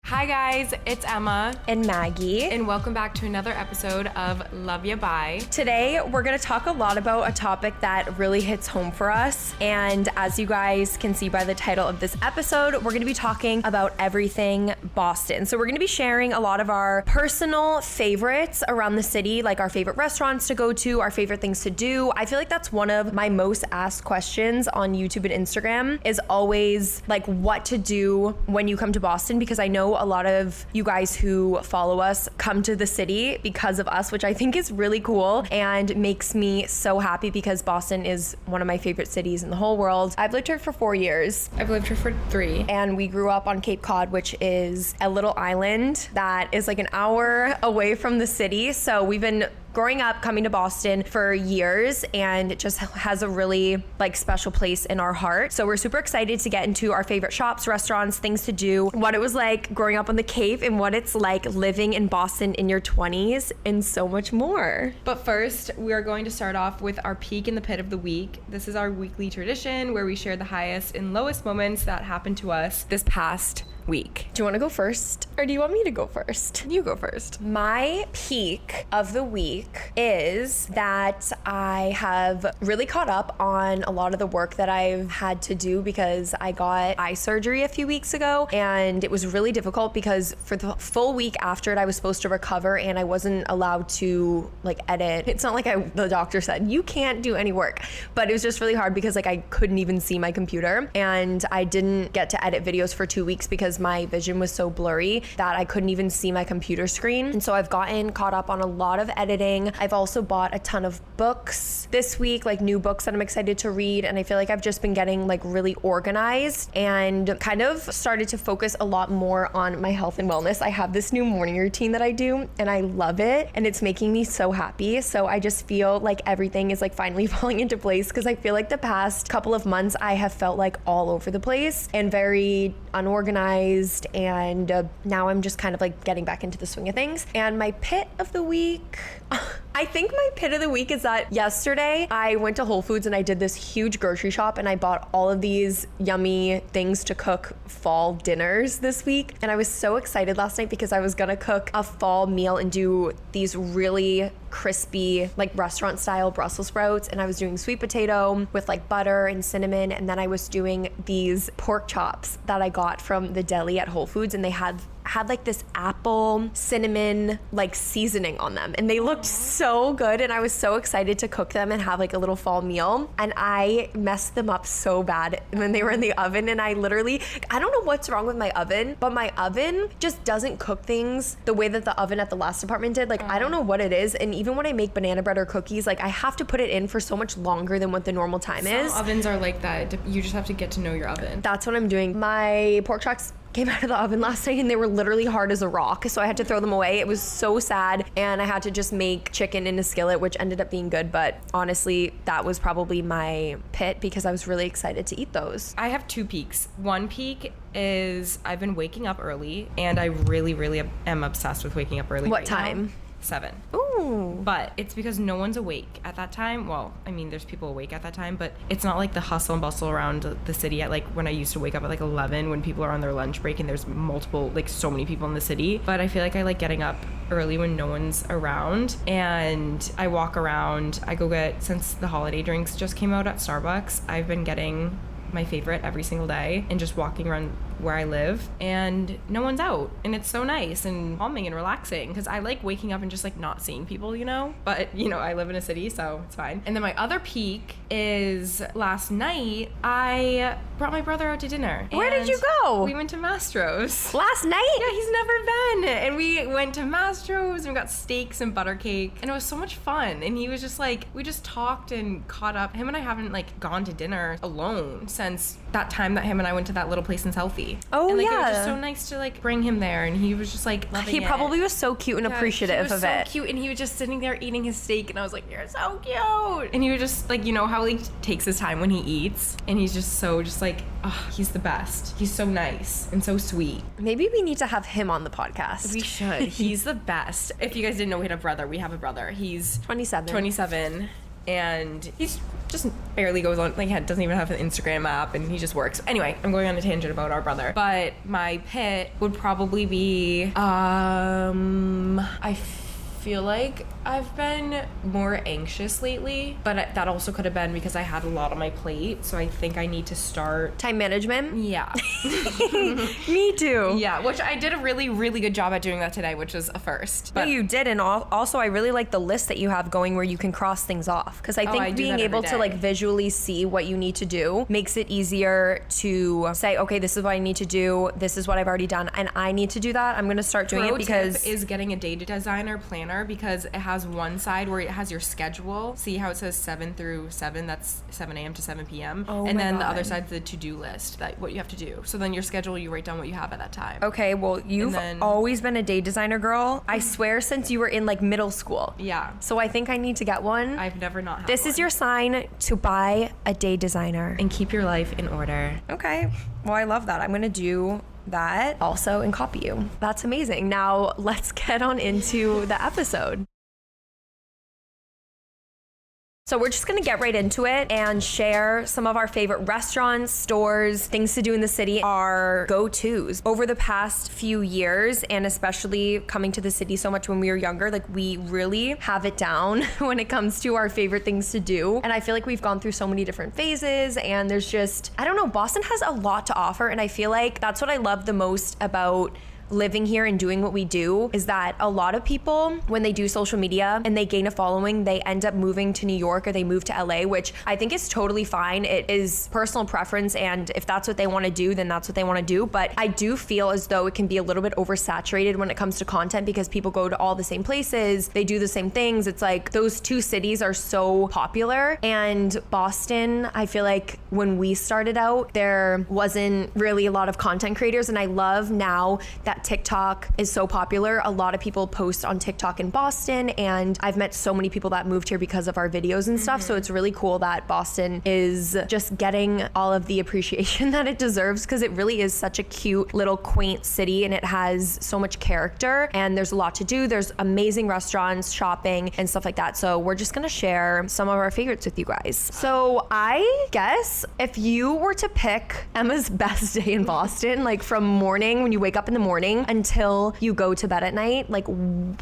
Hi guys, it's Emma and Maggie, and welcome back to another episode of Love Ya Bye. Today we're going to talk a lot about a topic that really hits home for us, and as you guys can see by the title of this episode, we're going to be talking about everything Boston. So we're going to be sharing a lot of our personal favorites around the city, like our favorite restaurants to go to, our favorite things to do. I feel like that's one of my most asked questions on YouTube and Instagram is always like what to do when you come to Boston, because I know a lot of you guys who follow us come to the city because of us, which I think is really cool and makes me so happy because Boston is one of my favorite cities in the whole world. I've lived here for 4 years. I've lived here for 3. And we grew up on Cape Cod, which is a little island that is like an hour away from the city. So we've been growing up coming to Boston for years, and it just has a really like special place in our heart. So we're super excited to get into our favorite shops, restaurants, things to do, what it was like growing up on the Cape and what it's like living in Boston in your 20s, and so much more. But first, we are going to start off with our peak in the pit of the week. This is our weekly tradition where we share the highest and lowest moments that happened to us this past week. Do you want to go first or do you want me to go first? You go first. My peak of the week is that I have really caught up on a lot of the work that I've had to do because I got eye surgery a few weeks ago, and it was really difficult because for the full week after it I was supposed to recover and I wasn't allowed to like edit. It's not like the doctor said you can't do any work, but it was just really hard because like I couldn't even see my computer, and I didn't get to edit videos for 2 weeks because my vision was so blurry that I couldn't even see my computer screen. And so I've gotten caught up on a lot of editing. I've also bought a ton of books this week, like new books that I'm excited to read. And I feel like I've just been getting like really organized and kind of started to focus a lot more on my health and wellness. I have this new morning routine that I do and I love it, and it's making me so happy. So I just feel like everything is like finally falling into place, because I feel like the past couple of months I have felt like all over the place and very unorganized, and now I'm just kind of like getting back into the swing of things. And my pit of the week, I think my pit of the week is that yesterday I went to Whole Foods and I did this huge grocery shop and I bought all of these yummy things to cook fall dinners this week. And I was so excited last night because I was gonna cook a fall meal and do these really crispy like restaurant style Brussels sprouts, and I was doing sweet potato with like butter and cinnamon, and then I was doing these pork chops that I got from the deli at Whole Foods, and they had like this apple cinnamon like seasoning on them, and they looked so good, and I was so excited to cook them and have like a little fall meal, and I messed them up so bad when they were in the oven. And I don't know what's wrong with my oven, but my oven just doesn't cook things the way that the oven at the last apartment did. Like I don't know what it is, and even when I make banana bread or cookies, like I have to put it in for so much longer than what the normal time is. Some ovens are like that. You just have to get to know your oven. That's what I'm doing. My pork chops came out of the oven last night and they were literally hard as a rock, so I had to throw them away. It was so sad, and I had to just make chicken in a skillet, which ended up being good, but honestly that was probably my pit because I was really excited to eat those. I have 2 peaks. One peak is I've been waking up early, and I really am obsessed with waking up early. What time now. 7. Ooh. But it's because no one's awake at that time. Well, I mean, there's people awake at that time, but it's not like the hustle and bustle around the city at like when I used to wake up at like 11 when people are on their lunch break and there's multiple, like so many people in the city. But I feel like I like getting up early when no one's around, and I walk around. I go get, since the holiday drinks just came out at Starbucks, I've been getting my favorite every single day and just walking around where I live, and no one's out, and it's so nice and calming and relaxing because I like waking up and just like not seeing people, you know, but you know, I live in a city, so it's fine. And then my other peak is last night I brought my brother out to dinner. Where did you go? We went to Mastro's. Last night? Yeah, he's never been. And we went to Mastro's and we got steaks and butter cake, and it was so much fun. And he was just like, we just talked and caught up. Him and I haven't like gone to dinner alone since that time that him and I went to that little place in Southie. Oh, and, like, yeah. It was just so nice to like bring him there, and he was just like loving it. He probably was so cute and appreciative of it. He was so cute, and he was just sitting there eating his steak, and I was like, you're so cute. And he was just like, you know how he takes his time when he eats, and he's just so just like, oh, he's the best. He's so nice and so sweet. Maybe we need to have him on the podcast. We should. He's the best. If you guys didn't know we had a brother, we have a brother. He's 27. And he's just barely goes on, like doesn't even have an Instagram app, and he just works. Anyway, I'm going on a tangent about our brother. But my pit would probably be, I feel like I've been more anxious lately, but that also could have been because I had a lot on my plate. So I think I need to start time management. Yeah. Me too. Yeah, which I did a really, really good job at doing that today, which was a first. No, But you did, and also I really like the list that you have going where you can cross things off, because I think I do being that able every to like day. visually see what you need to do makes it easier to say, okay, this is what I need to do, this is what I've already done, and I need to do that. I'm gonna start doing Pro it because tip is getting a data designer planner, because it has one side where it has your schedule. See how it says 7 through 7? That's 7 a.m. to 7 p.m. Oh and my then the God. other side's the to-do list, that what you have to do. So then your schedule, you write down what you have at that time. okay, well, you've then- always been a day designer girl. I swear, since you were in like middle school. Yeah. So I think I need to get one. I've never not had This is one. your sign to buy a day designer. And keep your life in order. Okay. Well, I love that. I'm going to do that also and copy you. That's amazing. Now let's get on into the episode. So we're just gonna get right into it and share some of our favorite restaurants, stores, things to do in the city, our go-tos. Over the past few years, and especially coming to the city so much when we were younger, like we really have it down when it comes to our favorite things to do. And I feel like we've gone through so many different phases, and there's just, I don't know, Boston has a lot to offer, and I feel like that's what I love the most about living here and doing what we do, is that a lot of people, when they do social media and they gain a following, they end up moving to New York or they move to LA, which I think is totally fine. It is personal preference, and if that's what they want to do, then that's what they want to do. But I do feel as though it can be a little bit oversaturated when it comes to content, because people go to all the same places, they do the same things. It's like those two cities are so popular. And Boston, I feel like when we started out, there wasn't really a lot of content creators, and I love now that TikTok is so popular. A lot of people post on TikTok in Boston, and I've met so many people that moved here because of our videos and stuff. So it's really cool that Boston is just getting all of the appreciation that it deserves, because it really is such a cute little quaint city, and it has so much character, and there's a lot to do. There's amazing restaurants, shopping, and stuff like that. So we're just gonna share some of our favorites with you guys. So I guess if you were to pick Emma's best day in Boston, like from morning when you wake up in the morning until you go to bed at night, like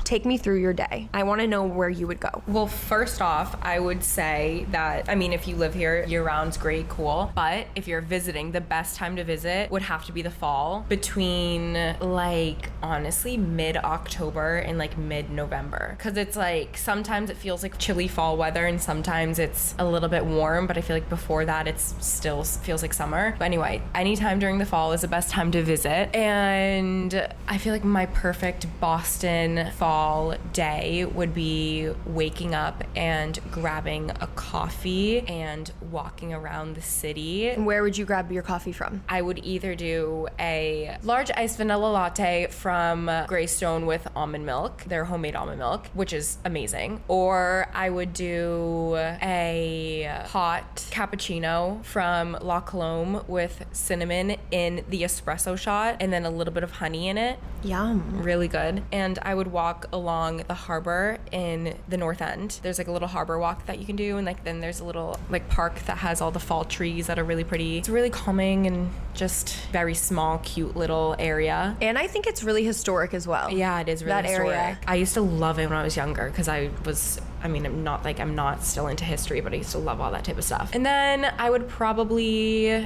take me through your day. I want to know where you would go. Well, first off, I would say that, I mean, if you live here year round's great, cool. But if you're visiting, the best time to visit would have to be the fall, between like honestly mid-October and like mid-November. Because it's like sometimes it feels like chilly fall weather, and sometimes it's a little bit warm, but I feel like before that it's still feels like summer. But anyway, anytime during the fall is the best time to visit. And I feel like my perfect Boston fall day would be waking up and grabbing a coffee and walking around the city. Where would you grab your coffee from? I would either do a large iced vanilla latte from Greystone with almond milk, their homemade almond milk, which is amazing. Or I would do a hot cappuccino from La Colombe with cinnamon in the espresso shot, and then a little bit of honey in it. Yum. Really good. And I would walk along the harbor in the North End. There's like a little harbor walk that you can do, and like then there's a little like park that has all the fall trees that are really pretty. It's really calming and just very small, cute little area. And I think it's really historic as well. Yeah, it is really That historic. area. I used to love it when I was younger, because I'm not still into history, but I used to love all that type of stuff. And then I would definitely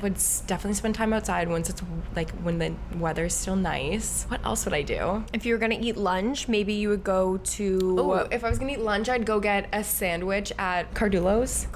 spend time outside once it's like when the weather's still nice. What else would I do? If you were gonna eat lunch, maybe you would go to Oh, if I was gonna eat lunch, I'd go get a sandwich at Cardello's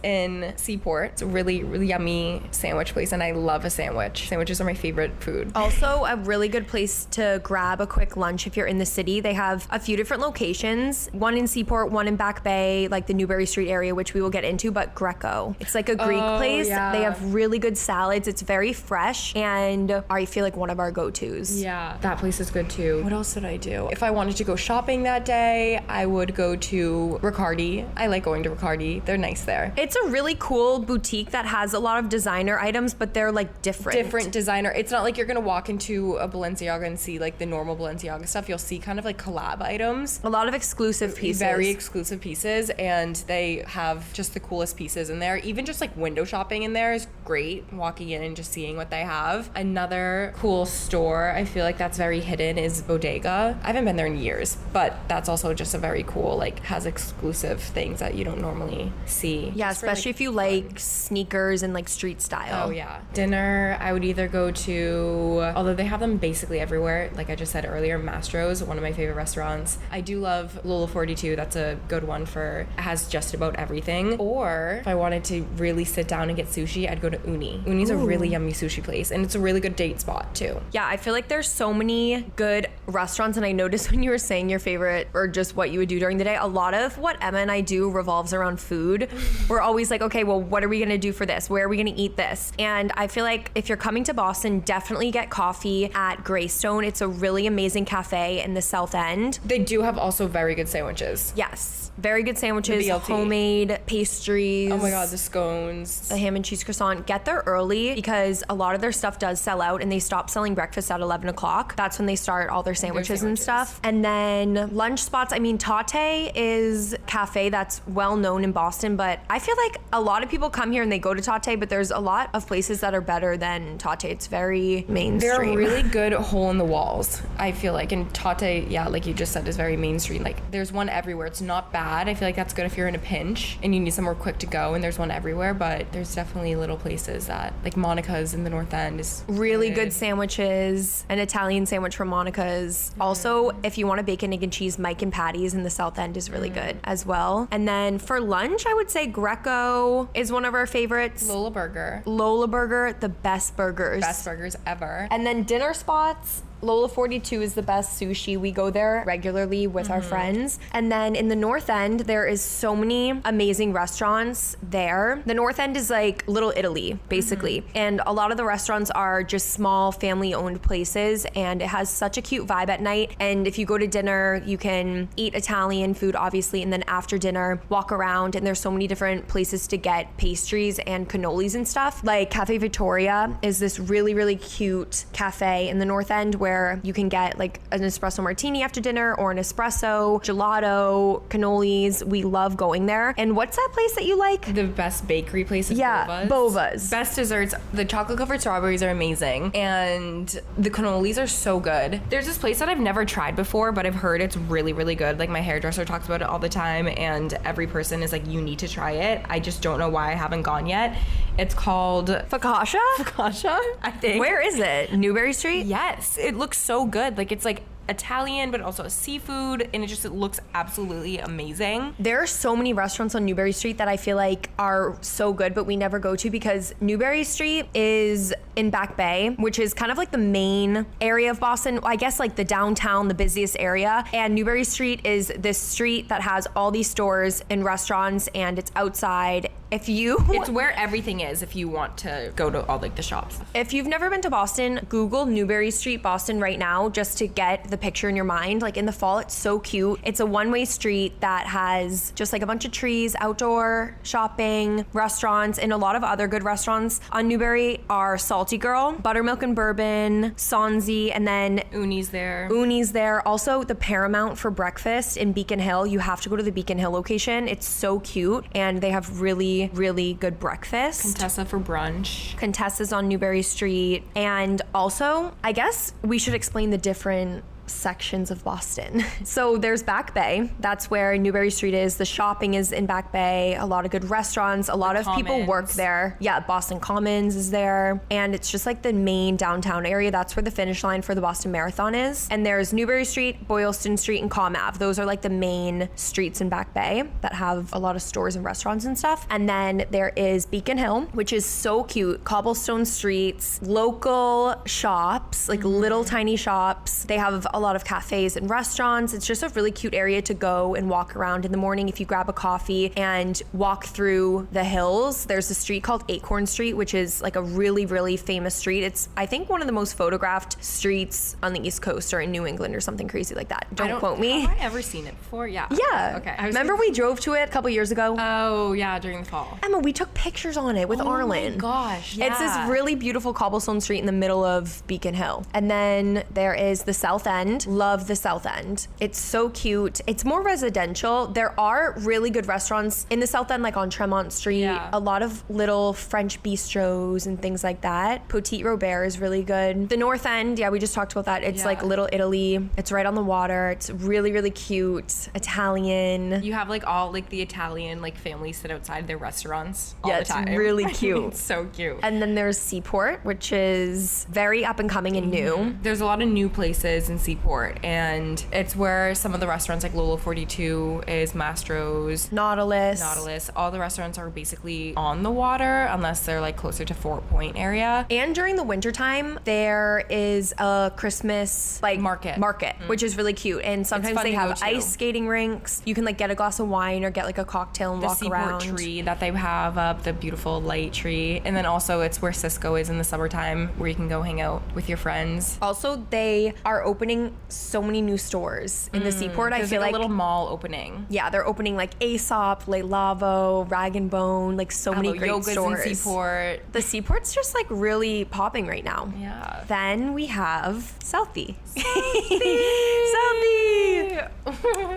in Seaport. It's a really, really yummy sandwich place, and I love a sandwich. Sandwiches are my favorite food. Also, a really good place to grab a quick lunch if you're in the city. They have a few different locations, one in Seaport, one in Back Bay, like the Newberry Street area, which we will get into, but Greco. It's like a Greek place. yeah. They have really good salads. It's very fresh, and I feel like one of our go-tos. Yeah, that place is good too. What else did I do? If I wanted to go shopping that day, I would go to Riccardi. I like going to Riccardi. They're nice there. It's a really cool boutique that has a lot of designer items, but they're like different Designer. It's not like you're gonna walk into a Balenciaga and see like the normal Balenciaga stuff. You'll see kind of like collab items. A lot of exclusive pieces. pieces. Very exclusive pieces, and they have just the coolest pieces in there. Even just like window shopping in there is great. Walking in and just seeing what they have. Another cool store I feel like that's very hidden is Bodega. I haven't been there in years, but that's also just a very cool, like, has exclusive things that you don't normally see. Yeah, Just for, especially like, if you like sneakers and like street style. Oh yeah. Dinner, I would either go to, although they have them basically everywhere, like I just said earlier, Mastro's, one of my favorite restaurants. I do love Lola 42. That's a good one for, it has just about everything. Or if I wanted to really sit down and get sushi, I'd go to Uni. Uni's a really yummy sushi place, and it's a really good date spot too. Yeah, I feel like there's so many good restaurants, and I noticed when you were saying your favorite or just what you would do during the day, a lot of what Emma and I do revolves around food. We're always like, okay, well, what are we gonna do for this? Where are we gonna eat this? And I feel like if you're coming to Boston, definitely get coffee at Greystone. It's a really amazing cafe in the South End. They do have also very good sandwiches. Yes, very good sandwiches, The BLT. homemade pastries. Oh my god, the scones. The ham and cheese croissant. Get there early because a lot of their stuff does sell out, and they stop selling breakfast at 11 o'clock. That's when they start all their sandwiches and stuff. And then lunch spots. I mean, Tate is cafe that's well known in Boston, but I feel like a lot of people come here and they go to Tate, but there's a lot of places that are better than Tate. It's very mainstream. They're really good hole in the walls, I feel like. And Tate, yeah, like you just said, is very mainstream. Like, there's one everywhere. It's not bad. I feel like that's good if you're in a pinch and you need somewhere quick to go, and there's one everywhere, but there's definitely little places that, like Monica's in the North End is really good sandwiches. An Italian sandwich from Monica's. Also, if you want a bacon, egg, and cheese, Mike and Patty's in the South End is really good as well. And then for lunch, I would say Greco is one of our favorites. Lola Burger. Lola Burger, the best burgers. Best burgers ever. And then dinner spots. Lola 42 is the best sushi. We go there regularly with our friends. And then in the North End, there is so many amazing restaurants there. The North End is like Little Italy, basically. And a lot of the restaurants are just small family-owned places, and it has such a cute vibe at night. And if you go to dinner, you can eat Italian food, obviously, and then after dinner, walk around, and there's so many different places to get pastries and cannolis and stuff. Like Cafe Victoria is this really, really cute cafe in the North End where you can get like an espresso martini after dinner or an espresso, gelato, cannolis. We love going there. And what's that place that you like? The best bakery place is Bova's. Best desserts. The chocolate covered strawberries are amazing, and the cannolis are so good. There's this place that I've never tried before, but I've heard it's really, really good. Like, my hairdresser talks about it all the time, and every person is like, you need to try it. I just don't know why I haven't gone yet. It's called Fakasha? Fakasha, I think. Where is it? Newbury Street? Yes, it looks so good. Like, it's like Italian, but also seafood, and it looks absolutely amazing. There are so many restaurants on Newbury Street that I feel like are so good, but we never go to because Newbury Street is in Back Bay, which is kind of like the main area of Boston. I guess like the downtown, the busiest area. And Newbury Street is this street that has all these stores and restaurants, and it's outside. It's where everything is if you want to go to all like the shops. If you've never been to Boston, Google Newbury Street, Boston right now, just to get the picture in your mind. Like, in the fall, it's so cute. It's a one-way street that has just like a bunch of trees, outdoor shopping, restaurants, and a lot of other good restaurants on Newbury are Salty Girl, Buttermilk and Bourbon, Sonzi, and then Uni's there. Also, the Paramount for breakfast in Beacon Hill. You have to go to the Beacon Hill location. It's so cute, and they have really, really good breakfast. Contessa for brunch. Contessa's on Newbury Street. And also, I guess we should explain the different sections of Boston. So there's Back Bay. That's where Newbury Street is. The shopping is in Back Bay. A lot of good restaurants. A lot of people work there. Yeah, Boston Commons is there. And it's just like the main downtown area. That's where the finish line for the Boston Marathon is. And there's Newbury Street, Boylston Street, and Comm Ave. Those are like the main streets in Back Bay that have a lot of stores and restaurants and stuff. And then there is Beacon Hill, which is so cute. Cobblestone streets, local shops, like little tiny shops. They have a lot of cafes and restaurants. It's just a really cute area to go and walk around in the morning if you grab a coffee and walk through the hills. There's a street called Acorn Street, which is like a really, really famous street. It's, I think, one of the most photographed streets on the East Coast or in New England or something crazy like that. Don't quote me. Have I ever seen it before? Yeah. Yeah. Okay. Remember we drove to it a couple years ago? Oh, yeah, during the fall. Emma, we took pictures on it with Arlen. Oh my gosh, yeah. It's this really beautiful cobblestone street in the middle of Beacon Hill. And then there is the South End, End. Love the South End. It's so cute. It's more residential. There are really good restaurants in the South End, like on Tremont Street. Yeah. A lot of little French bistros and things like that. Petit Robert is really good. The North End, yeah, we just talked about that. It's like Little Italy. It's right on the water. It's really, really cute. Italian. You have like all like the Italian like families sit outside their restaurants all the time. It's really cute. It's so cute. And then there's Seaport, which is very up and coming and new. There's a lot of new places in Seaport, and it's where some of the restaurants like Lolo 42 is, Mastro's, Nautilus. All the restaurants are basically on the water unless they're like closer to Fort Point area. And during the wintertime, there is a Christmas like market, which is really cute. And sometimes they have ice skating rinks. You can like get a glass of wine or get like a cocktail and walk around. The Seaport tree that they have up, the beautiful light tree. And then also it's where Cisco is in the summertime, where you can go hang out with your friends. Also, they are opening so many new stores in the Seaport. I feel like a little mall opening. Yeah, they're opening like Aesop, Le Lavo, Rag and Bone, like so many great Yoga's stores. In Seaport. The Seaport's just like really popping right now. Yeah. Then we have Southie.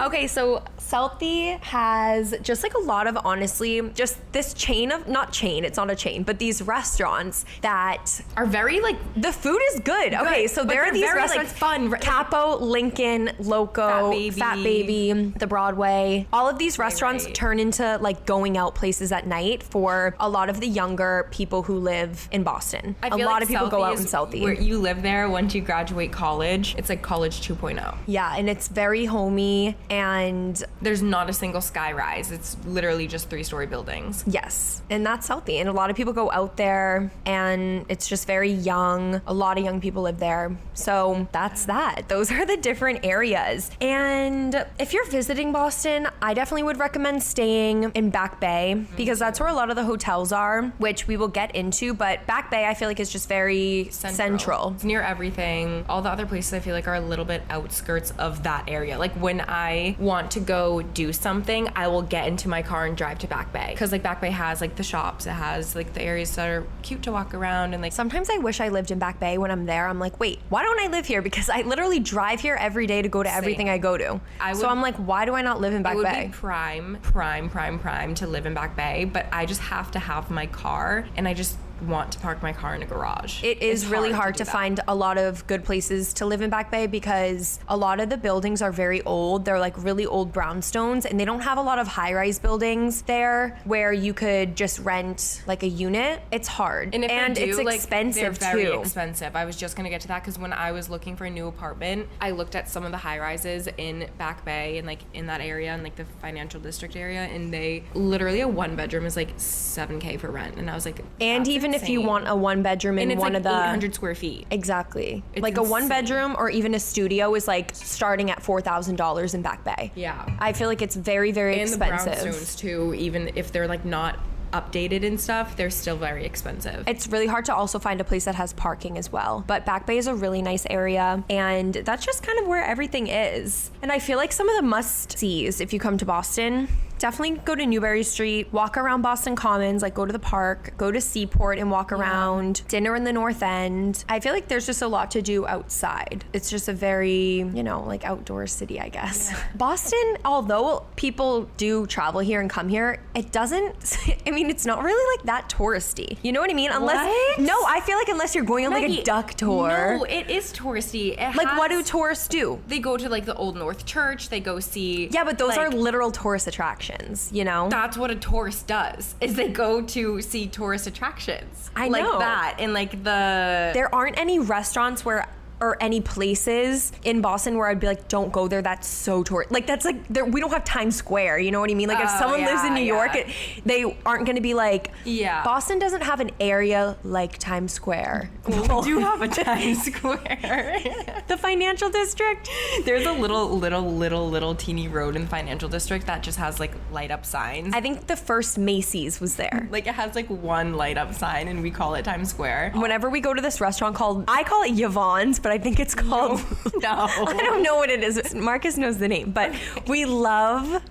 Okay, so Southie has just like a lot of, honestly, just this chain of, not chain, it's not a chain, but these restaurants that are very like, the food is good. Okay, so there are these very, restaurants, like, fun. Capo, Lincoln, Loco, Fat Baby, the Broadway. All of these restaurants turn into like going out places at night for a lot of the younger people who live in Boston. A lot of people go out in Southie. Where you live there once you graduate college. It's like college 2.0. Yeah, and it's very homey, and there's not a single sky rise. It's literally just 3-story buildings. Yes, and that's Southie. And a lot of people go out there, and it's just very young. A lot of young people live there. So that's that. Those are the different areas. And if you're visiting Boston, I definitely would recommend staying in Back Bay, because that's where a lot of the hotels are, which we will get into. But Back Bay, I feel like, is just very central. It's near everything. All the other places I feel like are a little bit outskirts of that area. Like when I want to go do something, I will get into my car and drive to Back Bay, because like Back Bay has like the shops, it has like the areas that are cute to walk around, and like sometimes I wish I lived in Back Bay. When I'm there, I'm like, wait, why don't I live here? Because I literally drive here every day to go to everything I go to. So I'm like, why do I not live in Back Bay? It would be prime to live in Back Bay, but I just have to have my car, and I just want to park my car in a garage. It is really hard to find a lot of good places to live in Back Bay, because a lot of the buildings are very old. They're like really old brownstones, and they don't have a lot of high-rise buildings there where you could just rent like a unit. It's hard. And it's expensive they're very too. expensive. I was just gonna get to that, because when I was looking for a new apartment, I looked at some of the high-rises in Back Bay and like in that area, and like the financial district area, and they literally, a 1-bedroom is like $7,000 for rent. And I was like, and even if you want a 1-bedroom in one of the 800 square feet. Exactly. It's like insane. A 1-bedroom or even a studio is like starting at $4,000 in Back Bay. Yeah. I feel like it's very, very expensive. And the brownstones too, even if they're like not updated and stuff, they're still very expensive. It's really hard to also find a place that has parking as well. But Back Bay is a really nice area, and that's just kind of where everything is. And I feel like some of the must-sees if you come to Boston, definitely go to Newbury Street, walk around Boston Commons, like go to the park, go to Seaport and walk around, dinner in the North End. I feel like there's just a lot to do outside. It's just a very, like outdoor city, I guess. Yeah. Boston, although people do travel here and come here, it doesn't, it's not really like that touristy. You know what I mean? No, I feel like unless you're going on like a duck tour. No, it is touristy. What do tourists do? They go to like the Old North Church, they go see. Yeah, but those are literal tourist attractions. That's what a tourist does, is they go to see tourist attractions. I know. Like that, and like there aren't any restaurants or any places in Boston where I'd be like, don't go there, that's so tourist. Like that's like, we don't have Times Square, you know what I mean? Like if someone lives in New York, they aren't gonna be like, Boston doesn't have an area like Times Square. Well, we do have a Times Square. The financial district. There's a little teeny road in the financial district that just has like light up signs. I think the first Macy's was there. Like it has like one light up sign, and we call it Times Square. Whenever we go to this restaurant I call it Yvonne's, but I think it's called. No. I don't know what it is. Marcus knows the name, but we love.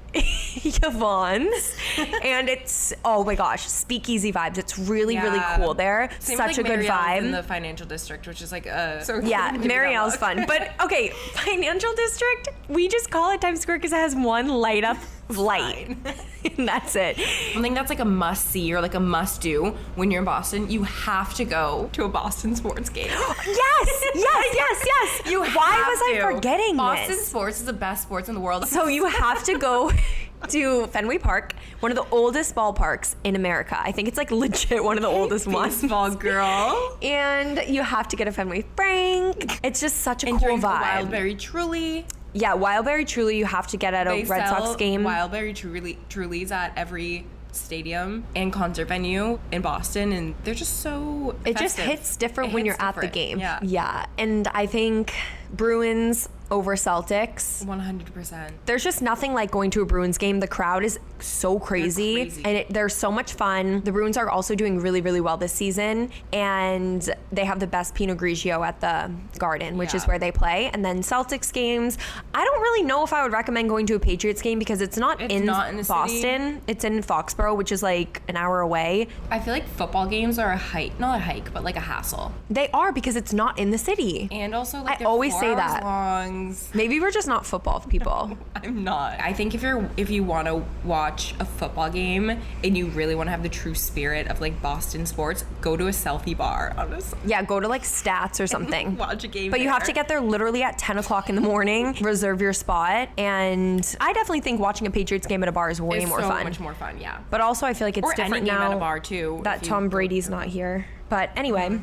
Yvonne's, and it's, oh my gosh, speakeasy vibes. It's really cool there. Same Such with, like, a good Marielle's vibe. in the financial district, which is like yeah, Marielle's fun. But okay, financial district, we just call it Times Square because it has one light up light. And that's it. I think that's like a must see or like a must do when you're in Boston. You have to go to a Boston sports game. Yes. You Why have was I to. forgetting Boston this? sports is the best sports in the world. So you have to go to Fenway Park, one of the oldest ballparks in America. I think it's like legit one of the oldest ones. Baseball girl. And you have to get a Fenway Frank. It's just such a And cool drink a vibe. Wildberry Truly. Yeah, Wildberry Truly you have to get at a They Red sell Sox game. Wildberry Trulies at every stadium and concert venue in Boston, and they're just so It just festive. hits different It when hits you're at the different. game. Yeah. And I think Bruins over Celtics. 100%. There's just nothing like going to a Bruins game. The crowd is so crazy, crazy. and they're so much fun. The Bruins are also doing really, really well this season, and they have the best Pinot Grigio at the Garden, which is Yeah. where they play. And then Celtics games, I don't really know if I would recommend going to a Patriots game because it's not in not in the city. Boston. It's in Foxborough, which is like an hour away. I feel like football games are a hike, not a hike, but like a hassle. They are because it's not in the city. And also, like, I they're always 4 say hours that. long. Maybe we're just not football people. I'm not. I think if you want to watch a football game and you really want to have the true spirit of like Boston sports, go to a selfie bar. Honestly, Yeah, go to like Stats or something. watch a game. But you have there. to get there literally at 10 o'clock in the morning, reserve your spot. And I definitely think watching a Patriots game at a bar is way It's more so fun. much more fun. Yeah. But also I feel like it's Or different any game now at a bar too. that if you Tom go- Brady's not here. But anyway.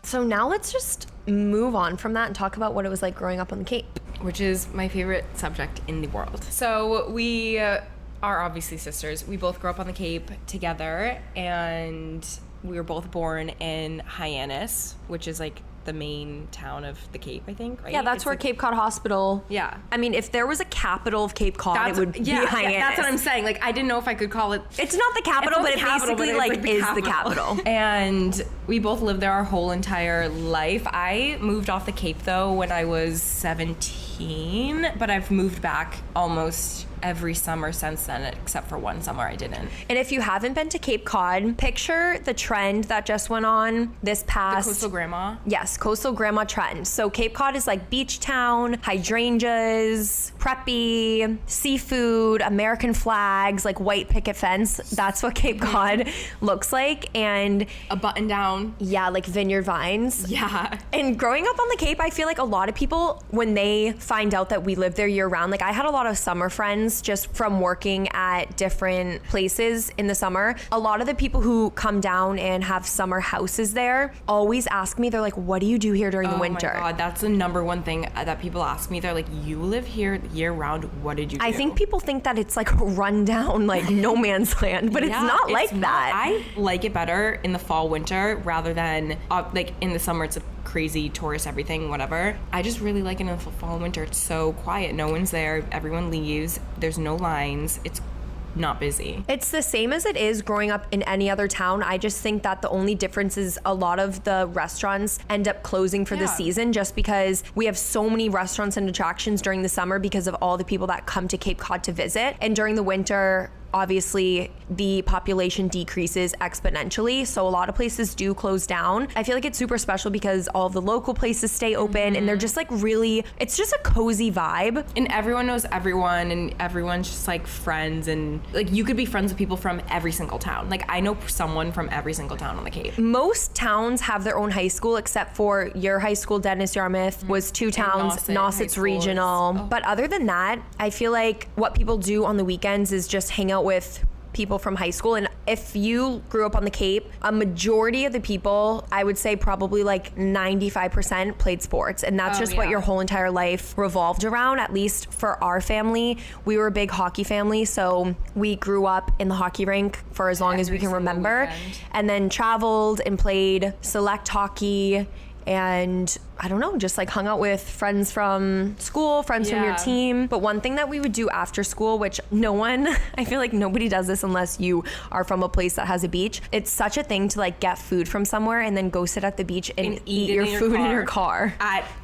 So now let's just move on from that and talk about what it was like growing up on the Cape. which is my favorite subject in the world. So we are obviously sisters. We both grew up on the Cape together, and we were both born in Hyannis, which is like the main town of the Cape, I think, right? Yeah, that's It's where like, Cape Cod Hospital. Yeah. I mean, if there was a capital of Cape Cod, it would be Hyannis. That's what I'm saying. Like, I didn't know if I could call it. It's not the capital, It's not but the it capital, basically but it's like is the capital. And we both lived there our whole entire life. I moved off the Cape though when I was 17, but I've moved back almost every summer since then, except for one summer I didn't. And if you haven't been to Cape Cod, picture the trend that just went on this past... Coastal Grandma. Yes, coastal grandma trend. So Cape Cod is like beach town, hydrangeas, preppy, seafood, American flags, like white picket fence. That's what Cape Cod looks like. And A button down. yeah, like vineyard vines. Yeah. And growing up on the Cape, I feel like a lot of people, when they find out that we live there year round, like I had a lot of summer friends just from working at different places in the summer. A lot of the people who come down and have summer houses there always ask me, they're like, what do you do here during the winter? Oh my God, that's the number one thing that people ask me. They're like, you live here year round. What did you do? I think people think that it's like a rundown, like no man's land, but it's Yeah, not like it's not. that. I like it better in the fall, winter, rather than like in the summer. It's a crazy tourist, everything, whatever. I just really like it in the fall and winter. It's so quiet. No one's there. Everyone leaves. There's no lines. It's not busy. It's the same as it is growing up in any other town. I just think that the only difference is a lot of the restaurants end up closing for the Yeah. season just because we have so many restaurants and attractions during the summer because of all the people that come to Cape Cod to visit. And during the winter, obviously the population decreases exponentially, so a lot of places do close down. I feel like it's super special because all of the local places stay open and they're just like really, it's just a cozy vibe. And everyone knows everyone, and everyone's just like friends, and like you could be friends with people from every single town. Like I know someone from every single town on the Cape. Most towns have their own high school except for your high school, Dennis Yarmouth, was two towns, Nauset High Nauset's School is- regional. oh. But other than that, I feel like what people do on the weekends is just hang out with people from high school. And if you grew up on the Cape, a majority of the people, I would say probably like 95% played sports. And that's Oh, just what yeah. your whole entire life revolved around. At least for our family, we were a big hockey family. So we grew up in the hockey rink for as long as we Every can single remember. weekend. And then traveled and played select hockey and I don't know, just like hung out with friends from school, friends from your team. But one thing that we would do after school, which I feel like nobody does this unless you are from a place that has a beach. It's such a thing to like get food from somewhere and then go sit at the beach and eat your food in your car.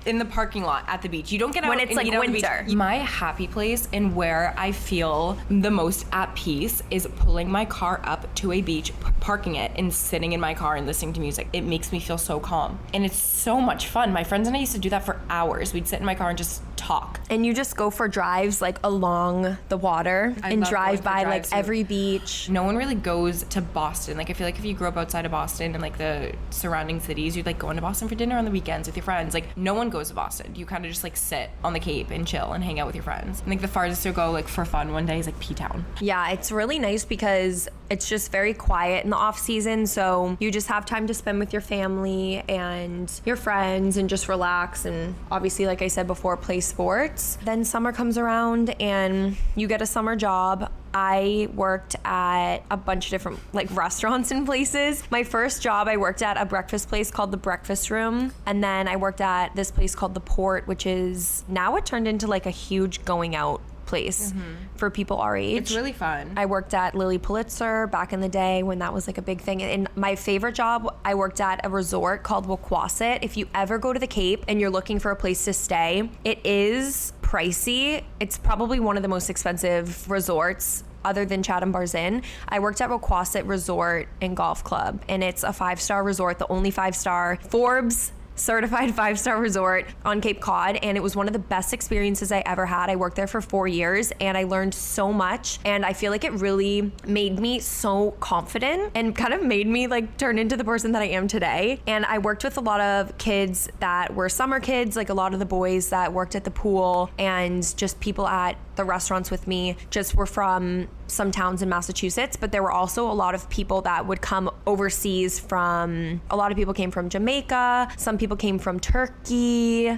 In the parking lot at the beach. You don't get out when it's like winter. My happy place and where I feel the most at peace is pulling my car up to a beach, parking it, and sitting in my car and listening to music. It makes me feel so calm. And it's so much fun. My friends and I used to do that for hours. We'd sit in my car and just talk. And you just go for drives like along the water and drive by like every beach. No one really goes to Boston. Like I feel like if you grew up outside of Boston and like the surrounding cities, you'd like go into Boston for dinner on the weekends with your friends. Like no one goes to Boston. You kind of just like sit on the Cape and chill and hang out with your friends. And like the farthest to go like for fun one day is like P-Town. Yeah, it's really nice because it's just very quiet in the off season. So you just have time to spend with your family and your friends and just relax. And obviously, like I said before, play sports. Then summer comes around and you get a summer job. I worked at a bunch of different like restaurants and places. My first job, I worked at a breakfast place called the Breakfast Room. And then I worked at this place called the Port, which is now it turned into like a huge going out place for people our age. It's really fun. I worked at Lily Pulitzer back in the day when that was like a big thing. And my favorite job, I worked at a resort called Wequassett. If you ever go to the Cape and you're looking for a place to stay, it is pricey. It's probably one of the most expensive resorts other than Chatham Barzin. I worked at Wequassett Resort and Golf Club, and it's a 5-star resort, the only 5-star Forbes certified 5-star resort on Cape Cod, and it was one of the best experiences I ever had. I worked there for 4 years and I learned so much, and I feel like it really made me so confident and kind of made me like turn into the person that I am today. And I worked with a lot of kids that were summer kids, like a lot of the boys that worked at the pool and just people at the restaurants with me just were from some towns in Massachusetts, but there were also a lot of people that would come overseas from, a lot of people came from Jamaica, some people came from Turkey,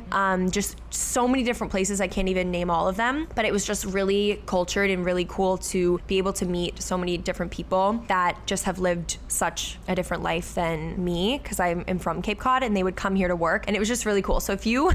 just so many different places. I can't even name all of them, but it was just really cultured and really cool to be able to meet so many different people that just have lived such a different life than me, because I am from Cape Cod, and they would come here to work, and it was just really cool. So if you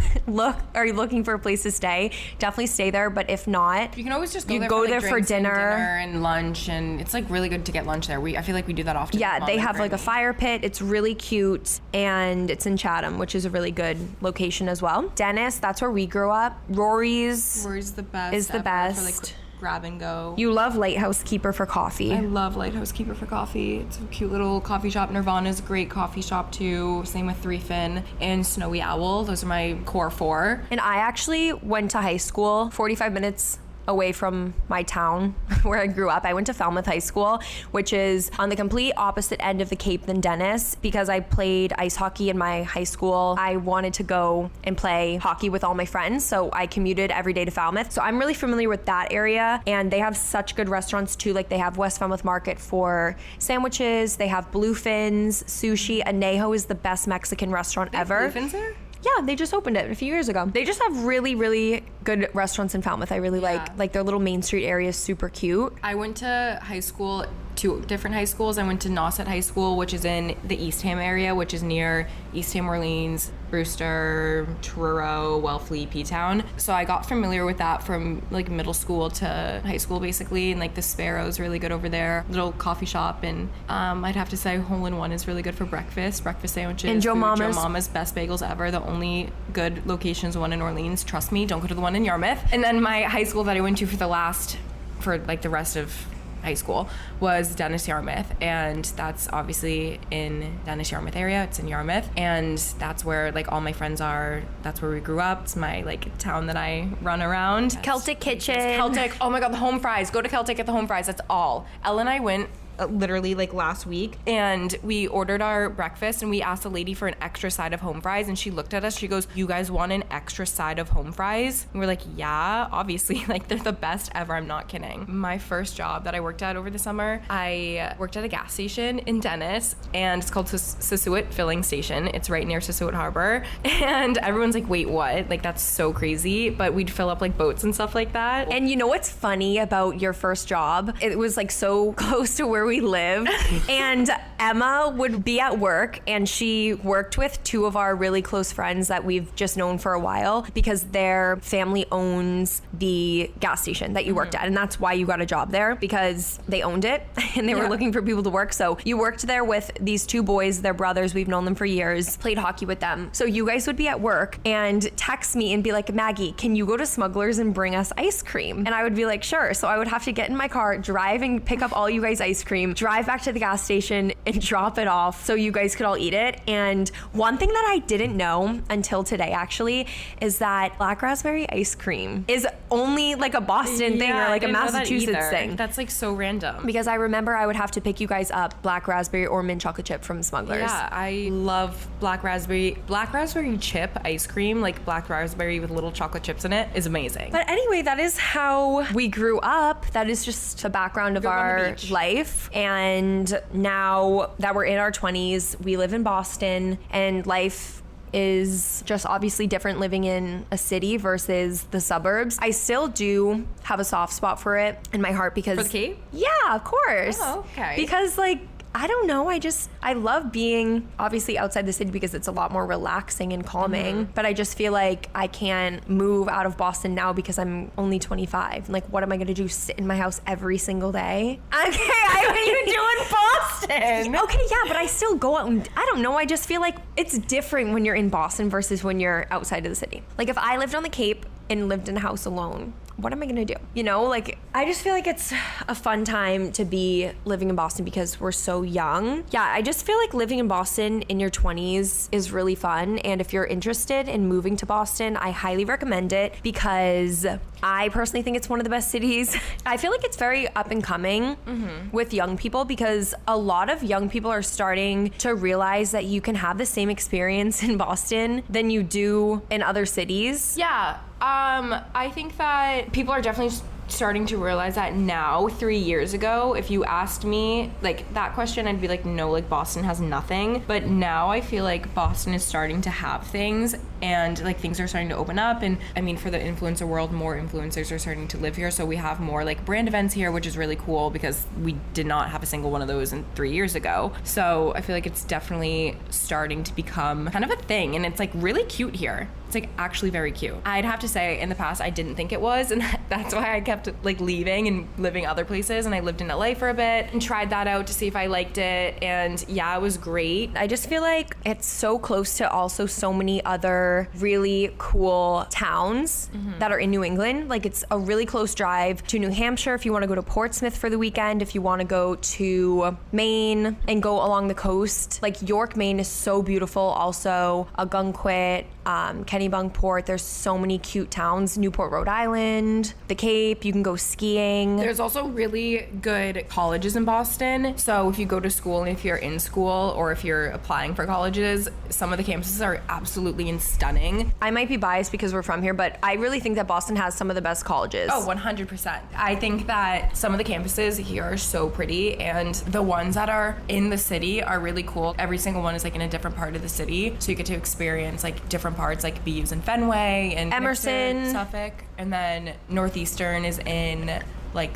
are looking for a place to stay, definitely stay there, but if not, you can always just go there for dinner and lunch, and it's like really good to get lunch there. I feel like we do that often. Yeah, they have like a fire pit. It's really cute, and it's in Chatham, which is a really good location as well. Dennis, that's where we grew up. Rory's the best. Is the best. For like grab and go. You love Lighthouse Keeper for coffee. I love Lighthouse Keeper for coffee. It's a cute little coffee shop. Nirvana's a great coffee shop too. Same with Three Fin and Snowy Owl. Those are my core 4. And I actually went to high school 45 minutes away from my town where I grew up. I went to Falmouth High School, which is on the complete opposite end of the Cape than Dennis. Because I played ice hockey in my high school, I wanted to go and play hockey with all my friends, so I commuted every day to Falmouth. So I'm really familiar with that area, and they have such good restaurants too. Like they have West Falmouth Market for sandwiches, they have Bluefin's sushi. Anejo is the best Mexican restaurant ever. Bluefin's there? Yeah, they just opened it a few years ago. They just have really, really good restaurants in Falmouth. I really like their little Main Street area is super cute. I went to high school, 2 different high schools. I went to Nauset High School, which is in the Eastham area, which is near Eastham, Orleans, Brewster, Truro, Wellfleet, P-Town. So I got familiar with that from like middle school to high school basically, and like the Sparrow's really good over there, little coffee shop, and I'd have to say Hole in One is really good for breakfast sandwiches. And Joe Mama's. Joe Mama's best bagels ever. The only good location is one in Orleans. Trust me, don't go to the one in Yarmouth. And then my high school that I went to for the rest of high school was Dennis Yarmouth, and that's obviously in Dennis Yarmouth area. It's in Yarmouth, and that's where like all my friends are. That's where we grew up. It's my like town that I run around. Celtic Kitchen. Celtic. Oh my god, the home fries. Go to Celtic, get the home fries. That's all. Elle and I went literally like last week, and we ordered our breakfast, and we asked the lady for an extra side of home fries, and she looked at us, she goes, "You guys want an extra side of home fries?" And we're like, yeah, obviously. Like they're the best ever. I'm not kidding. My first job that I worked at over the summer, I worked at a gas station in Dennis, and it's called Sisuit Filling Station. It's right near Sisuit Harbor, and everyone's like, wait, what? Like that's so crazy. But we'd fill up like boats and stuff like that. And you know what's funny about your first job? It was like so close to where we live, and Emma would be at work, and she worked with two of our really close friends that we've just known for a while because their family owns the gas station that you worked at. And that's why you got a job there, because they owned it and they were looking for people to work. So you worked there with these two boys, they're brothers. We've known them for years, played hockey with them. So you guys would be at work and text me and be like, Maggie, can you go to Smuggler's and bring us ice cream? And I would be like, sure. So I would have to get in my car, drive and pick up all you guys ice cream, drive back to the gas station and drop it off so you guys could all eat it. And one thing that I didn't know until today actually is that black raspberry ice cream is only like a Boston thing or like a Massachusetts thing. That's like so random. Because I remember I would have to pick you guys up black raspberry or mint chocolate chip from Smuggler's. Yeah, I love black raspberry chip ice cream, like black raspberry with little chocolate chips in it is amazing. But anyway, that is how we grew up. That is just the background of our life. And now that we're in our 20s, we live in Boston, and life is just obviously different living in a city versus the suburbs. I still do have a soft spot for it in my heart because... For the Cape? Yeah, of course. Oh, okay. Because like, I don't know, I love being obviously outside the city because it's a lot more relaxing and calming, but I just feel like I can't move out of Boston now because I'm only 25. Like, what am I gonna do, sit in my house every single day? Okay, what are you doing Boston? Okay, yeah, but I still go out and, I don't know, I just feel like it's different when you're in Boston versus when you're outside of the city. Like if I lived on the Cape and lived in a house alone, what am I gonna do? You know, like, I just feel like it's a fun time to be living in Boston because we're so young. Yeah, I just feel like living in Boston in your 20s is really fun. And if you're interested in moving to Boston, I highly recommend it because I personally think it's one of the best cities. I feel like it's very up and coming with young people because a lot of young people are starting to realize that you can have the same experience in Boston than you do in other cities. Yeah. I think that people are definitely starting to realize that now. 3 years ago, if you asked me like that question, I'd be like, no, like Boston has nothing. But now I feel like Boston is starting to have things, and like things are starting to open up. And I mean, for the influencer world, more influencers are starting to live here, so we have more like brand events here, which is really cool because we did not have a single one of those in 3 years ago. So I feel like it's definitely starting to become kind of a thing, and it's like really cute here. It's like actually very cute. I'd have to say in the past I didn't think it was, and that's why I kept like leaving and living other places. And I lived in LA for a bit and tried that out to see if I liked it, and yeah, it was great. I just feel like it's so close to also so many other really cool towns that are in New England. Like it's a really close drive to New Hampshire if you want to go to Portsmouth for the weekend, if you want to go to Maine and go along the coast. Like York, Maine is so beautiful. Also Algonquin, Kennebunkport, there's so many cute towns. Newport, Rhode Island, the Cape, you can go skiing. There's also really good colleges in Boston. So if you go to school and if you're in school or if you're applying for colleges, some of the campuses are absolutely stunning. I might be biased because we're from here, but I really think that Boston has some of the best colleges. Oh, 100%. I think that some of the campuses here are so pretty, and the ones that are in the city are really cool. Every single one is like in a different part of the city, so you get to experience like different parts, like BU's in Fenway and Emerson, Suffolk, and then Northeastern is in like,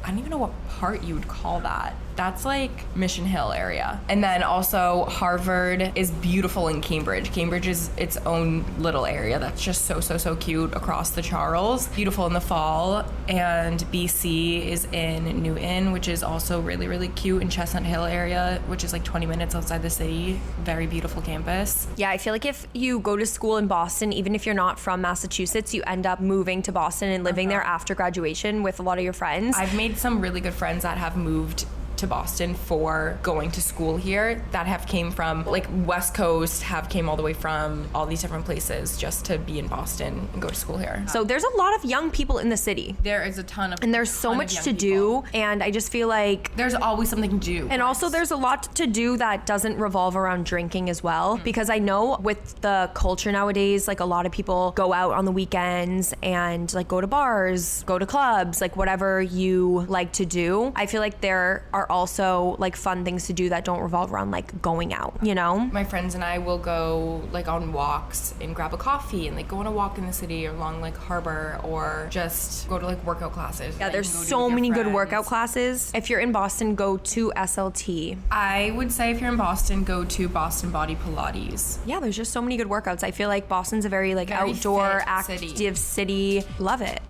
I don't even know what part you would call that. That's like Mission Hill area. And then also Harvard is beautiful in Cambridge. Cambridge is its own little area that's just so cute across the Charles. Beautiful in the fall. And BC is in Newton, which is also really cute, in Chestnut Hill area, which is like 20 minutes outside the city. Very beautiful campus. Yeah, I feel like if you go to school in Boston, even if you're not from Massachusetts, you end up moving to Boston and living there after graduation with a lot of your friends. I've made some really good friends that have moved to Boston for going to school here that have came from like West Coast, have came all the way from all these different places just to be in Boston and go to school here. So there's a lot of young people in the city. There is a ton of, and there's so much to do, and I just feel like there's always something to do. And also there's a lot to do that doesn't revolve around drinking as well, because I know with the culture nowadays, like a lot of people go out on the weekends and like go to bars, go to clubs, like whatever you like to do. I feel like there are are also like fun things to do that don't revolve around like going out, you know? My friends and I will go like on walks and grab a coffee and like go on a walk in the city or along like Harbor, or just go to like workout classes. Yeah, there's so many good workout classes. If you're in Boston, go to SLT. I would say if you're in Boston, go to Boston Body Pilates. Yeah, there's just so many good workouts. I feel like Boston's a very like outdoor, active city. Love it.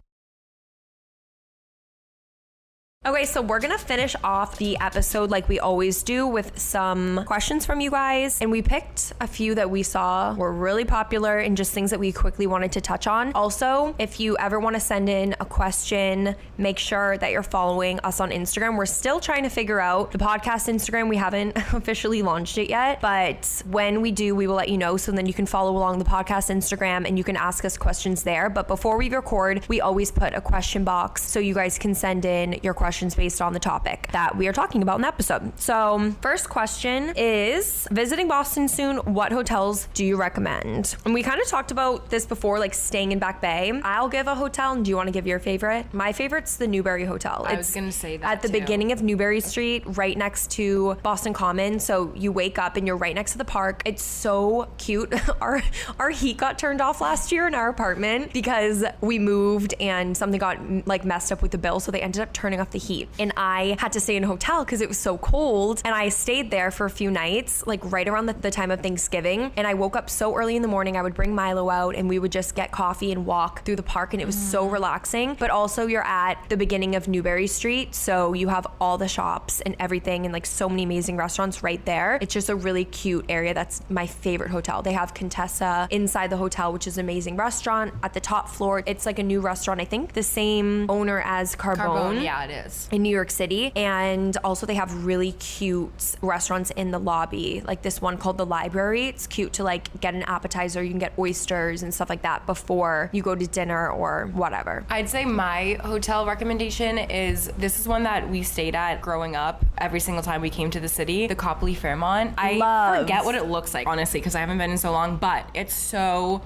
Okay, so we're gonna finish off the episode like we always do with some questions from you guys. And we picked a few that we saw were really popular and just things that we quickly wanted to touch on. Also, if you ever wanna send in a question, make sure that you're following us on Instagram. We're still trying to figure out the podcast Instagram. We haven't officially launched it yet, but when we do, we will let you know. So then you can follow along the podcast Instagram and you can ask us questions there. But before we record, we always put a question box so you guys can send in your questions based on the topic that we are talking about in the episode. So first question is, visiting Boston soon, what hotels do you recommend? And we kind of talked about this before, like staying in Back Bay. I'll give a hotel, and do you want to give your favorite? My favorite's the Newberry Hotel. I was gonna say that at the beginning of Newberry Street, right next to Boston Common. So you wake up and you're right next to the park. It's so cute. Our heat got turned off last year in our apartment because we moved and something got like messed up with the bill, so they ended up turning off the heat. And I had to stay in a hotel because it was so cold. And I stayed there for a few nights, like right around the time of Thanksgiving. And I woke up so early in the morning. I would bring Milo out and we would just get coffee and walk through the park. And it was so relaxing. But also you're at the beginning of Newberry Street. So you have all the shops and everything and like so many amazing restaurants right there. It's just a really cute area. That's my favorite hotel. They have Contessa inside the hotel, which is an amazing restaurant. At the top floor, it's like a new restaurant. I think the same owner as Carbone. Yeah, it is. In New York City. And also they have really cute restaurants in the lobby, like this one called the Library. It's cute to like get an appetizer. You can get oysters and stuff like that before you go to dinner or whatever. I'd say my hotel recommendation is, this is one that we stayed at growing up every single time we came to the city, the Copley Fairmont. I forget what it looks like, honestly, because I haven't been in so long, but it's so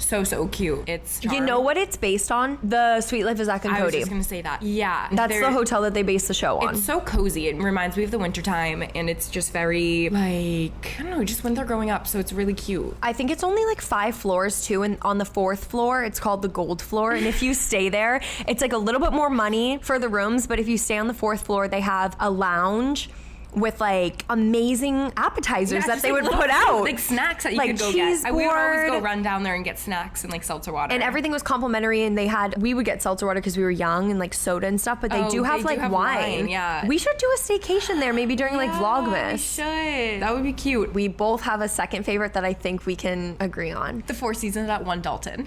cute. It's charmed. You know what it's based on? The Sweet Life of Zach and Cody. I was just gonna say that. Yeah. That's the hotel that they based the show on. It's so cozy. It reminds me of the wintertime, and it's just very, like, I don't know, just when they're growing up, so it's really cute. I think it's only like 5 floors too, and on the 4th floor, it's called the Gold Floor, and if you stay there, it's like a little bit more money for the rooms, but if you stay on the 4th floor, they have a lounge with like amazing appetizers that they would put out, like snacks that you like could go cheese get. board. We would always go run down there and get snacks and like seltzer water, and everything was complimentary. And we would get seltzer water because we were young, and like soda and stuff. But they do have wine. Yeah, we should do a staycation there, maybe during like Vlogmas. We should. That would be cute. We both have a second favorite that I think we can agree on. The Four Seasons at One Dalton.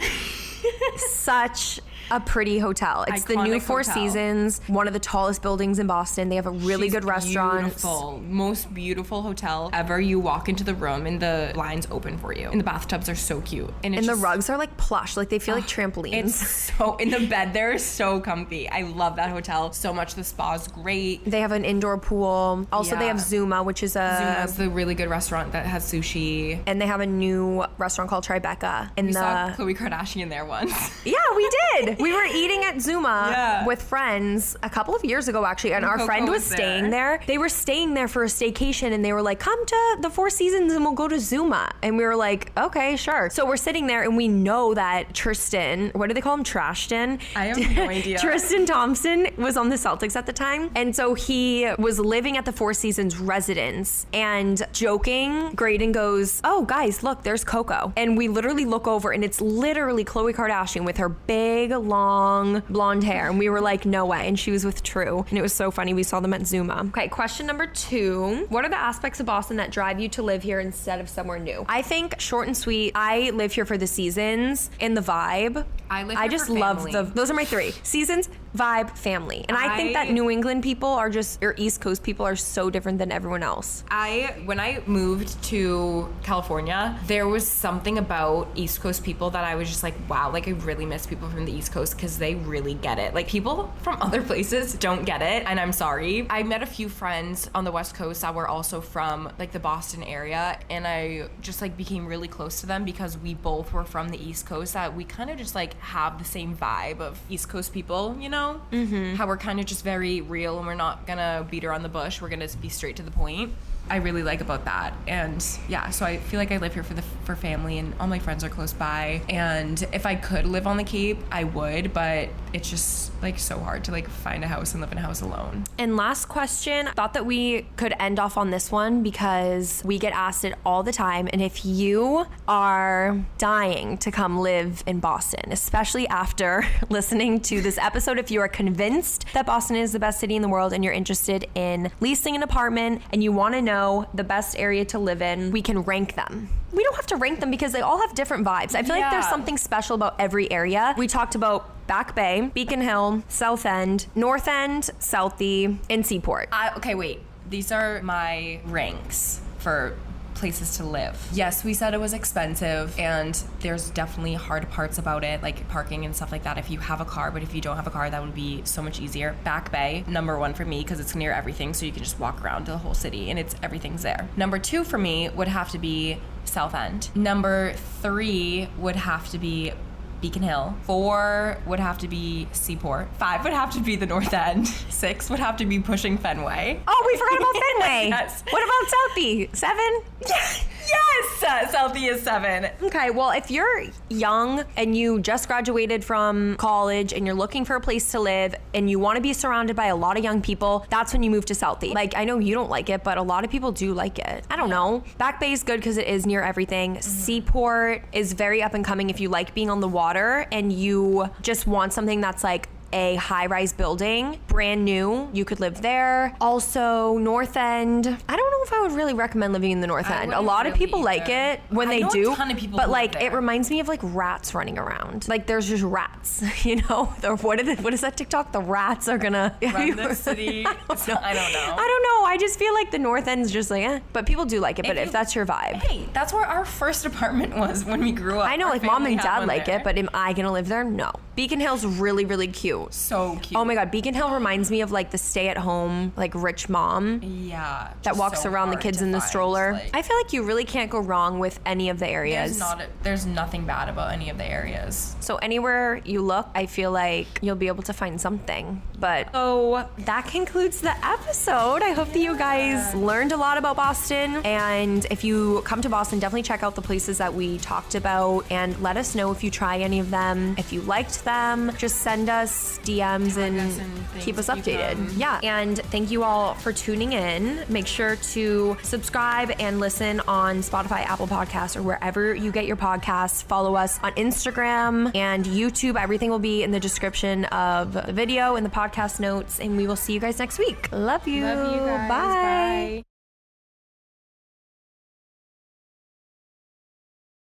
Such a pretty hotel. It's Iconic the new Four hotel. Seasons, one of the tallest buildings in Boston. They have a really good restaurant. Beautiful, most beautiful hotel ever. You walk into the room and the blinds open for you, and the bathtubs are so cute. And the rugs are like plush, like they feel like trampolines. It's so, in the bed there is so comfy. I love that hotel so much. The spa's great. They have an indoor pool. Also, they have Zuma, which is Zuma's the really good restaurant that has sushi. And they have a new restaurant called Tribeca. We saw Khloe Kardashian there once. Yeah, we did. We were eating at Zuma with friends a couple of years ago, actually, and our friend was staying there. They were staying there for a staycation, and they were like, come to the Four Seasons and we'll go to Zuma. And we were like, okay, sure. So we're sitting there, and we know that Tristan, what do they call him? Trashton? I have no idea. Tristan Thompson was on the Celtics at the time. And so he was living at the Four Seasons residence, and joking, Graydon goes, oh, guys, look, there's Coco. And we literally look over, and it's literally Khloe Kardashian with her big, long, blonde hair. And we were like, no way. And she was with True. And it was so funny. We saw them at Zuma. Okay, question number 2. What are the aspects of Boston that drive you to live here instead of somewhere new? I think short and sweet. I live here for the seasons and the vibe. I just love those are my 3. Seasons, vibe, family. And I think that New England people are or East Coast people are so different than everyone else. When I moved to California, there was something about East Coast people that I was just like, wow, like I really miss people from the East Coast because they really get it. Like people from other places don't get it, and I'm sorry. I met a few friends on the West Coast that were also from like the Boston area, and I just like became really close to them because we both were from the East Coast, that we kind of just like have the same vibe of East Coast people, you know? know? How we're kind of just very real and we're not gonna beat around the bush. We're gonna be straight to the point. I really like about that. And yeah, so I feel like I live here for family, and all my friends are close by. And if I could live on the Cape, I would, but it's just like so hard to like find a house and live in a house alone. And last question, thought that we could end off on this one because we get asked it all the time. And if you are dying to come live in Boston, especially after listening to this episode, if you are convinced that Boston is the best city in the world and you're interested in leasing an apartment and you want to know the best area to live in, we can rank them. We don't have to rank them because they all have different vibes. I feel like there's something special about every area. We talked about Back Bay, Beacon Hill, South End, North End, Southie, and Seaport. Okay, wait. These are my ranks for places to live. Yes, we said it was expensive, and there's definitely hard parts about it, like parking and stuff like that if you have a car, but if you don't have a car, that would be so much easier. Back Bay, number 1 for me, because it's near everything, so you can just walk around to the whole city and everything's there. Number 2 for me would have to be South End. Number 3 would have to be Beacon Hill. 4 would have to be Seaport. 5 would have to be the North End. 6 would have to be pushing Fenway. Oh, we forgot about Fenway. Yes. What about Southie? 7? Yes! Southie is 7. Okay, well, if you're young and you just graduated from college and you're looking for a place to live and you want to be surrounded by a lot of young people, that's when you move to Southie. Like, I know you don't like it, but a lot of people do like it. I don't know. Back Bay is good because it is near everything. Seaport is very up and coming if you like being on the water and you just want something that's like a high-rise building, brand new. You could live there. Also, North End. I don't know if I would really recommend living in the North End. A lot of people like it when they do, a ton of people but who like live there. it reminds me of like rats running around. Like there's just rats, you know? What is that TikTok? The rats are gonna run the city. I don't know. I don't know. I just feel like the North End's just like, but people do like it. But if that's your vibe. Hey, that's where our first apartment was when we grew up. I know, Our like mom family and had dad one like there. it, but am I gonna live there? No. Beacon Hill's really, really cute. So cute. Oh my God, Beacon Hill reminds me of like the stay-at-home, like rich mom Yeah. that just walks so around the hard kids to in the find, stroller. like- I feel like you really can't go wrong with any of the areas. There's nothing bad about any of the areas. So anywhere you look, I feel like you'll be able to find something. But so that concludes the episode. I hope that you guys learned a lot about Boston. And if you come to Boston, definitely check out the places that we talked about and let us know if you try any of them. If you liked them, just send us DMs and us and keep us things if you updated. come. Yeah. And thank you all for tuning in. Make sure to subscribe and listen on Spotify, Apple Podcasts, or wherever you get your podcasts. Follow us on Instagram and YouTube. Everything will be in the description of the video and the podcast notes. And we will see you guys next week. Love you. Love you guys. Bye. Bye.